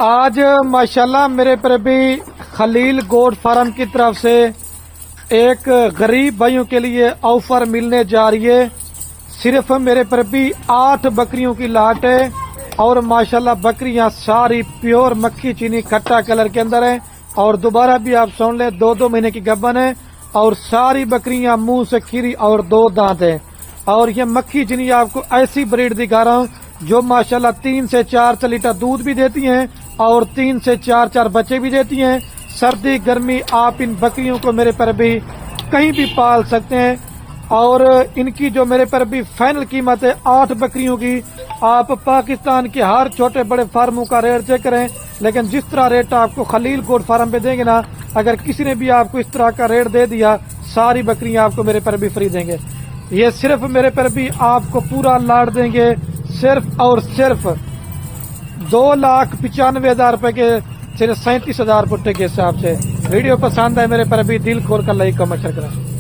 آج ماشاءاللہ میرے پر بھی خلیل گوٹ فارم کی طرف سے ایک غریب بھائیوں کے لیے آفر ملنے جا رہی ہے۔ صرف میرے پر بھی 8 بکریوں کی لاٹ ہے اور ماشاءاللہ بکریاں ساری پیور مکھی چینی کھٹا کلر کے اندر ہیں اور دوبارہ بھی آپ سن لیں 2 مہینے کی گبن ہے اور ساری بکریاں منہ سے کھری اور 2 دانت ہیں۔ اور یہ مکھی چینی آپ کو ایسی بریڈ دکھا رہا ہوں جو ماشاءاللہ 3 سے 4 لیٹر دودھ بھی دیتی ہیں اور 3 سے 4 بچے بھی دیتی ہیں۔ سردی گرمی آپ ان بکریوں کو میرے پر بھی کہیں بھی پال سکتے ہیں اور ان کی جو میرے پر بھی فائنل قیمت ہے 8 بکریوں کی، آپ پاکستان کے ہر چھوٹے بڑے فارموں کا ریٹ چیک کریں، لیکن جس طرح ریٹ آپ کو خلیل گوٹ فارم پہ دیں گے نا، اگر کسی نے بھی آپ کو اس طرح کا ریٹ دے دیا ساری بکریاں آپ کو میرے پر بھی فری دیں گے۔ یہ صرف میرے پر بھی آپ کو پورا لاٹ دیں گے صرف اور صرف 2,95,000 روپے کے، صرف 37,000 پٹے کے حساب سے۔ ویڈیو پسند ہے میرے پر بھی دل کھول کر لائک کمنٹ شیئر کریں۔